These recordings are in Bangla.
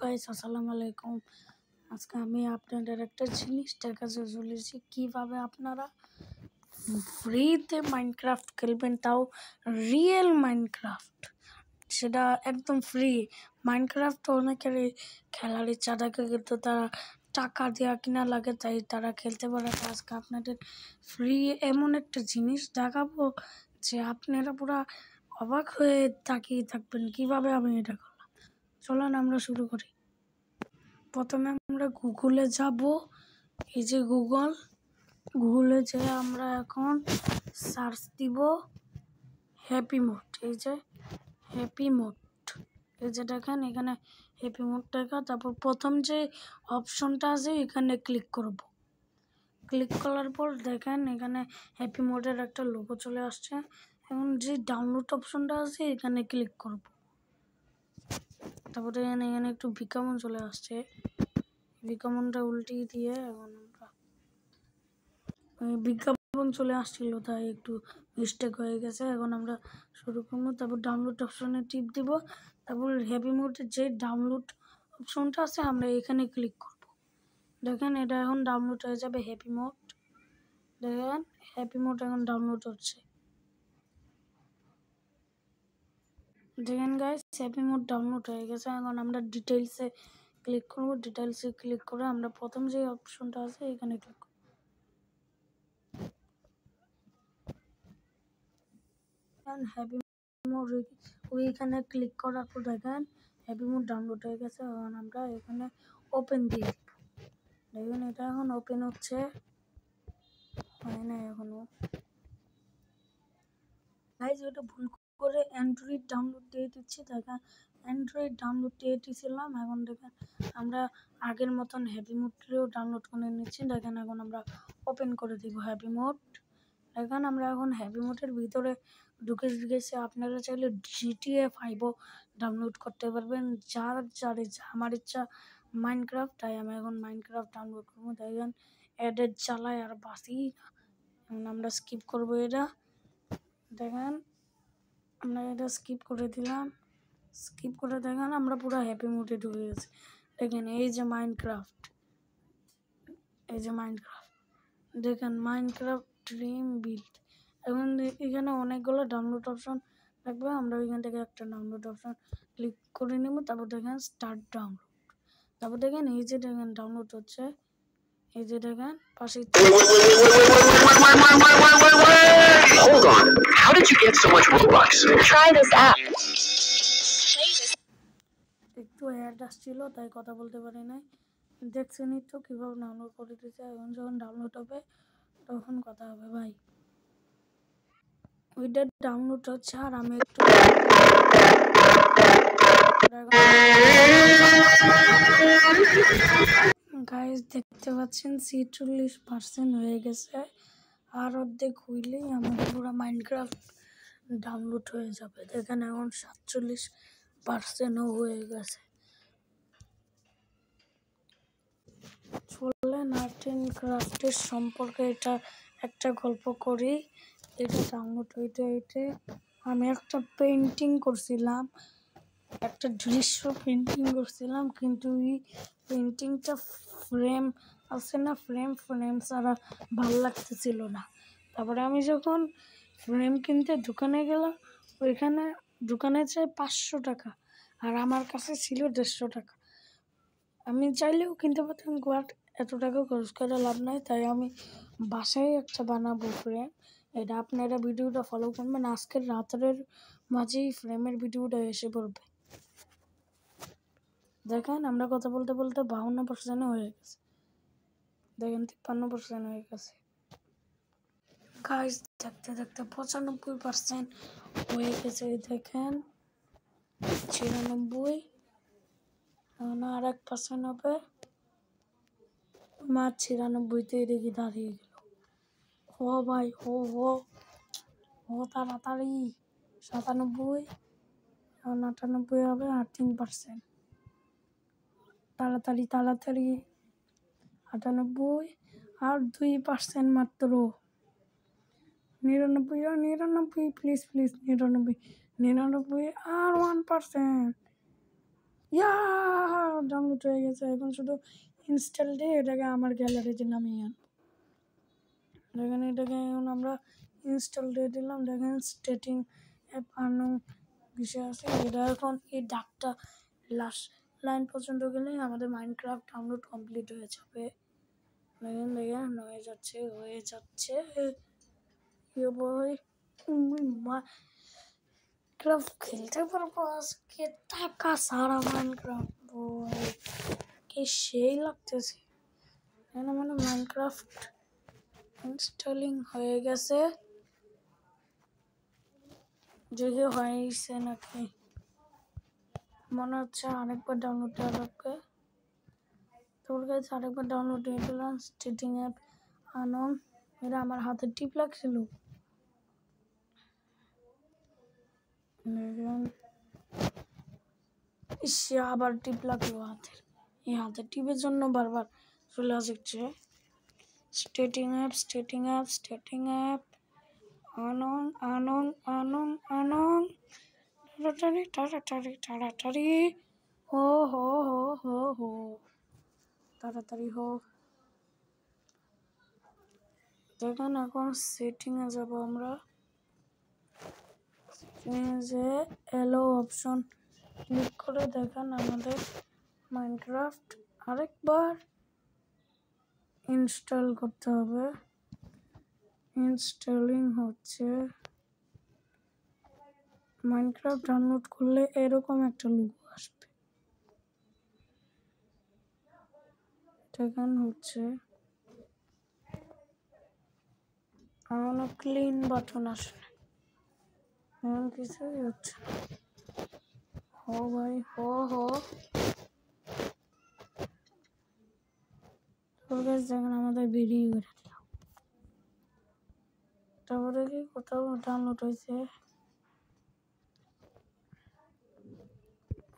গাইস, আসসালামু আলাইকুম। আজকে আমি আপনাদের একটা জিনিস দেখাতে চলেছি কিভাবে আপনারা ফ্রিতে মাইনক্রাফট খেলবেন, তাও রিয়েল মাইনক্রাফট, সেটা একদম ফ্রি। মাইনক্রাফট অনেকের খেলার ইচ্ছা থাকে কিন্তু তারা টাকা দেওয়া কিনা লাগে, তাই তারা খেলতে পারে। আজকে আপনাদের ফ্রি এমন একটা জিনিস দেখাবো যে আপনারা পুরা অবাক হয়ে তাকিয়ে থাকবেন কিভাবে আমি এটা করলাম। চলুন আমরা শুরু করি। প্রথমে আমরা গুগলে যাব। এই যে গুগলে যেয়ে আমরা এখন সার্চ দিব হ্যাপি মোড। এই যে হ্যাপি মোড, এই যে দেখেন এখানে হ্যাপি মোড দেখা। তারপর প্রথম যে অপশনটা আছে এখানে ক্লিক করব। ক্লিক করার পর দেখেন এখানে হ্যাপি মোডের একটা লোগো চলে আসছে। এখন যে ডাউনলোড অপশনটা আছে এখানে ক্লিক করব। তারপরে এখানে একটু বিজ্ঞাপন চলে আসছে, বিজ্ঞাপনটা উল্টিয়ে দিয়ে এখন আমরা বিজ্ঞাপন চলে আসছিল তাই একটু মিস্টেক হয়ে গেছে। এখন আমরা শুরু করবো। তারপর ডাউনলোড অপশনে টিপ দিব। তারপর হ্যাপি মোডের যে ডাউনলোড অপশনটা আছে আমরা এখানে ক্লিক করব। দেখেন এটা এখন ডাউনলোড হয়ে যাবে হ্যাপি মোড। দেখেন হ্যাপি মোড এখন ডাউনলোড হচ্ছে। দেখেন গাইস, হ্যাপি মোড ডাউনলোড হয়ে গেছে। এখন আমরা ডিটেইলসে ক্লিক করব। ডিটেইলসে ক্লিক করে আমরা প্রথম যে অপশনটা আছে এখানে ক্লিক করব। হ্যাপি মোড ওইখানে ক্লিক করার পর দেখেন হ্যাপি মোড ডাউনলোড হয়ে গেছে। এখন আমরা এখানে ওপেন দিয়ে দিব। দেখুন এটা এখন ওপেন হচ্ছে, হয় না এখনো। গাইজ ওটা ভুল করে অ্যান্ড্রয়েড ডাউনলোড দিয়ে দিচ্ছি। দেখেন অ্যান্ড্রয়েড ডাউনলোড দিয়ে দিয়েছিলাম। এখন দেখেন আমরা আগের মতন হ্যাপি মোডটিও ডাউনলোড করে নিচ্ছি। দেখেন এখন আমরা ওপেন করে দিব হ্যাপি মোড। দেখেন আমরা এখন হ্যাপি মোডের ভিতরে ঢুকে গেছি। আপনারা চাইলে GTA 5ও ডাউনলোড করতে পারবেন। আমার ইচ্ছা মাইনক্রাফট, তাই আমি এখন মাইনক্রাফট ডাউনলোড করবো। দেখেন অ্যাডেড চালায় আর বাসি না। এখন আমরা স্কিপ করবো এটা। দেখেন আমরা এটা স্কিপ করে দিলাম। স্কিপ করে দেখেন আমরা পুরো হ্যাপি মোডে ঢুকে গেছি। দেখেন এই যে মাইনক্রাফট, এই যে মাইনক্রাফট, দেখেন মাইনক্রাফট ড্রিম বিল্ড। এখন এখানে অনেকগুলো ডাউনলোড অপশন থাকবে, আমরা ওইখান থেকে একটা ডাউনলোড অপশন ক্লিক করে নেব। তারপর দেখেন স্টার্ট ডাউনলোড। তারপর দেখেন এই যে দেখেন ডাউনলোড হচ্ছে। এই যে দেখেন পাশে Hold on. How did you get so much Robux? Try this app. একটু অ্যাড আসছিল তাই কথা বলতে পারি নাই। দেখছেনই তো কীভাবে ডাউনলোড করে দিয়েছে। এখন যখন ডাউনলোড হবে তখন কথা হবে ভাই। ওইটা ডাউনলোড হচ্ছে আর আমি একটু গাইস দেখতে পাচ্ছেন 46% হয়ে গেছে। আর অর্ধেক হইলেই আমাদের পুরো মাইনক্রাফট ডাউনলোড হয়ে যাবে। দেখেন এখন 47%ও হয়ে গেছে। চলেন আর্ট অ্যান্ড ক্রাফটের সম্পর্কে এটা একটা গল্প করি। এটা ডাউনলোড হইতে আমি একটা পেন্টিং করছিলাম, একটা দৃশ্য পেন্টিং করছিলাম, কিন্তু এই পেন্টিংটা ফ্রেম আছে না, ফ্রেম ছাড়া ভালো লাগতেছিল না। তারপরে আমি যখন ফ্রেম কিনতে দোকানে গেলাম, ওইখানে দোকানে চাই 500 টাকা আর আমার কাছে ছিল 150 টাকা। আমি চাইলেও কিনতে পারতাম, বাট এত টাকা খরচ করে লাভ নাই, তাই আমি বাসায় একটা বানাবো ফ্রেম। এটা আপনারা ভিডিওটা ফলো করবেন, আজকের রাতের মাঝেই ফ্রেমের ভিডিওটা এসে পড়বে। দেখেন আমরা কথা বলতে বলতে 52% হয়ে গেছে। দেখেন 53% হয়ে গেছে। গাইস দেখতে দেখতে 95% হয়ে গেছে। দেখেন 96, এখন আর 1% হবে। মার 96-তে দেখি দাঁড়িয়ে গেল। ও ভাই ও তাড়াতাড়ি 97, এখন 98 হবে আর 3%। তাড়াতাড়ি 98 আর 2% মাত্র। 99 প্লিজ 99 আর 1%। ইয়া ডাউনলোড হয়ে গেছে, এখন শুধু ইনস্টল দিয়ে এটাকে আমার গ্যালারিতে নামিয়ে আন। দেখেন এটাকে এখন আমরা ইনস্টল দিয়ে দিলাম। দেখেন স্টেটিং অ্যাপ আনো বিষয় আছে, এটা এখন এই ডাকটা লাস্ট লাইন পর্যন্ত গেলে আমাদের মাইনক্রাফট ডাউনলোড কমপ্লিট হয়ে যাবে। দেখেন দেখেন হয়ে যাচ্ছে বই মাইনক্রাফট খেলতে পারবো আজকে, টাকা সারা মাইনক্রাফট বই কি সেই লাগতেছে। এখানে মানে মাইনক্রাফট ইনস্টলিং হয়ে গেছে, যদি হয়েছে নাকি মনে হচ্ছে আরেকবার ডাউনলোড দেওয়া লাগবে। তোর কাছে আরেকবার ডাউনলোড দিয়ে দিলাম স্টেটিং অ্যাপ আনন। এটা আমার হাতে টিপ লাগছিল, আবার টিপ লাগলো হাতের। এই হাতের টিপের জন্য বারবার চলে আসছে। স্টেটিং অ্যাপ আনন আনন আনন আনন তাড়াতাড়ি তাড়াতাড়ি তাড়াতাড়ি হো হো হো হো হো তাড়াতাড়ি হো। দেখেন এখন সেটিংয়ে যাব আমরা। যে এলো অপশন ক্লিক করে দেখেন আমাদের মাইনক্রাফট আরেকবার ইনস্টল করতে হবে। ইনস্টলিং হচ্ছে। মাইনক্রাফট ডাউনলোড করলে এরকম একটা লোগো আসবে, দেখেন হচ্ছে। এখনো ক্লিন বাটন আসে, এমন কিছুই হচ্ছে না। হো ভাই হো হো। তোর কাছে দেখেন আমাদের বেরিয়ে করে দিলাম। তারপরে কি কোথাও ডাউনলোড হয়েছে,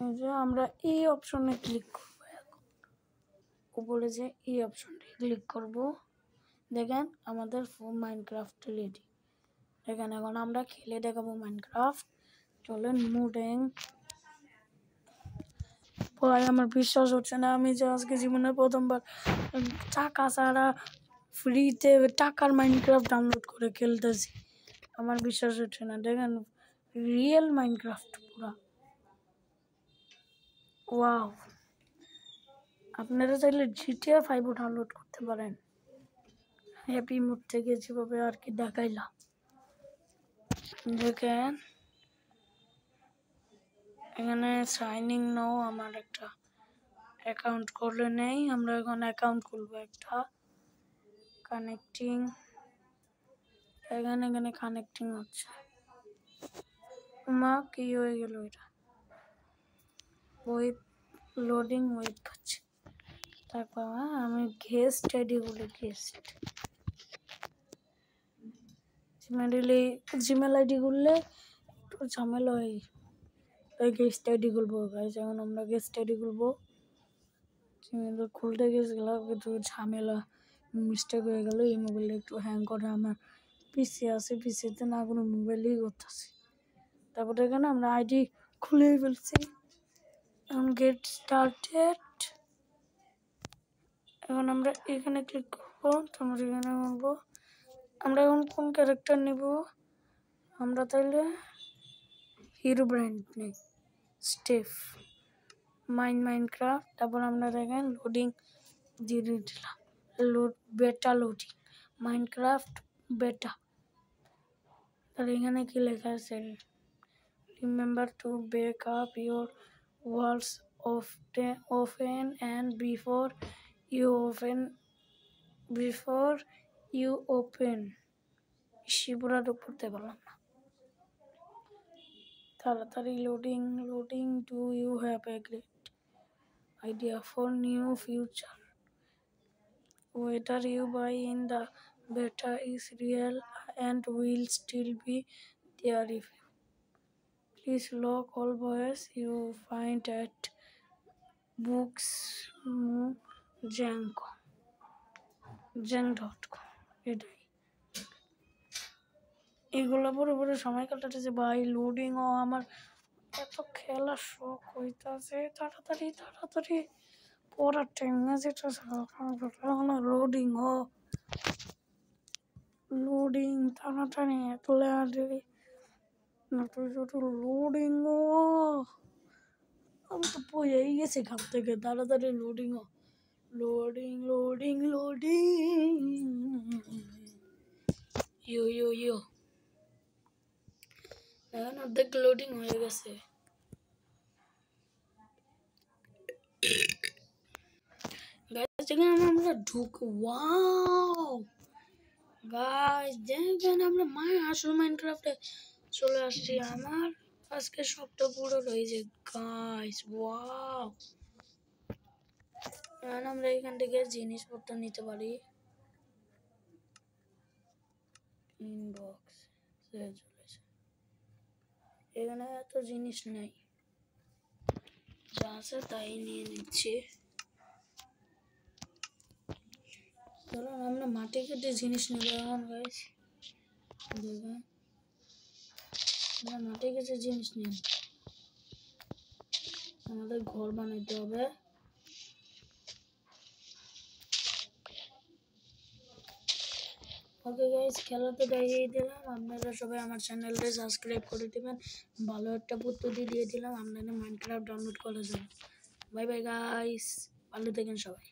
এই যে আমরা এই অপশনে ক্লিক করবো। এখন উপরে যে এই অপশনটি ক্লিক করব, দেখেন আমাদের মাইনক্রাফট রেডি। দেখেন এখন আমরা খেলে দেখাবো মাইনক্রাফট। চলেন মুডিং। ভাই আমার বিশ্বাস হচ্ছে না, আমি যে আজকে জীবনের প্রথমবার টাকা ছাড়া ফ্রিতে টাকার মাইনক্রাফট ডাউনলোড করে খেলতেছি। আমার বিশ্বাস হচ্ছে না। দেখেন রিয়েল মাইনক্রাফট পুরা ওয়াও। আপনারা চাইলে GTA 5ও ডাউনলোড করতে পারেন। হ্যাপি মুড থেকে যেভাবে আর কি দেখাইলাম। দেখেন এখানে সাইনিং নাও আমার একটা অ্যাকাউন্ট করলে নেই, আমরা এখন অ্যাকাউন্ট খুলবো একটা। কানেক্টিং, এখানে কানেক্টিং হচ্ছে। মা কি হয়ে গেল এটা, ওয়েব লোডিং ওয়েব হচ্ছে। তারপর আমি গেস্ট আইডি বলি, গেস্ট জিমেল আইডি করলে একটু ঝামেলা হয়, তাই গেস্ট আইডি খুলবো। গাইজ এখন আমরা গেস্ট আইডি খুলবো। জিমেল খুলতে গেছিলাম কিন্তু ঝামেলা, মিস্টেক হয়ে গেল। এই মোবাইলে একটু হ্যাং করে, আমার পিসি আছে, পিসিতে না কোনো মোবাইলেই করতেছি। তারপরে এখানে আমরা আইডি খুলেই ফেলছি। এখন গেট স্টার্টেড। এখন আমরা এখানে ক্লিক করবো, তারপর এখানে বলবো আমরা এখন কোন ক্যারেক্টার নিব। আমরা তাইলে হিরো ব্র্যান্ড নেই, স্টেফ মাইনক্রাফট। তারপর আমরা দেখেন লোডিং দিয়ে দিলাম, বেটা লোডিং মাইনক্রাফট বেটা। তাহলে এখানে কি লেখা আছে, remember to back up your wallets often and before you open শিবরাটা পড়তে পারলাম না। তাড়াতাড়ি loading do you have a great idea for new future. Whether you buy in the beta is real and will still be there if you please lock all boys you find at jang.com. এটাই, এগুলো পরে পরে সময় কাটাতেছে ভাই। লোডিংও আমার এত খেলার শখ হইতাছে, তাড়াতাড়ি তাড়াতাড়ি পড়ার টাইম না যেটা লোডিং লোডিং টানাটানি এতলাড়ি লোডিং আমি তো পড়েই গেছি খাপ থেকে তাড়াতাড়ি লোডিং ইয়ো এখন অর্ধেক লোডিং হয়ে গেছে গাইস যেখানে আমরা ওয়াও গাইস যেখানে আমরা আসল মাইনক্রাফটে চলে আসছি আমার আজকে সবটা পুরো রয়েছে গাইস ওয়াও এখন আমরা এখান থেকে জিনিসপত্র নিতে পারি ইনবক্স এখানে এত জিনিস নেই যা আছে তাই নিয়ে নিচ্ছি চলো আমরা মাটি কেটে জিনিস নেব এখন গাইস দেখুন আমরা মাটি কেটে জিনিস নিব আমাদের ঘর বানাইতে হবে ওকে গাইস খেলা তো দেখিয়ে দিলাম আপনারা সবাই আমার চ্যানেলটা সাবস্ক্রাইব করে দিবেন ভালো একটা পদ্ধতি দিয়ে দিলাম আপনারা মাইনক্রাফট ডাউনলোড করে যান বাই বাই গাইস ভালো থাকেন সবাই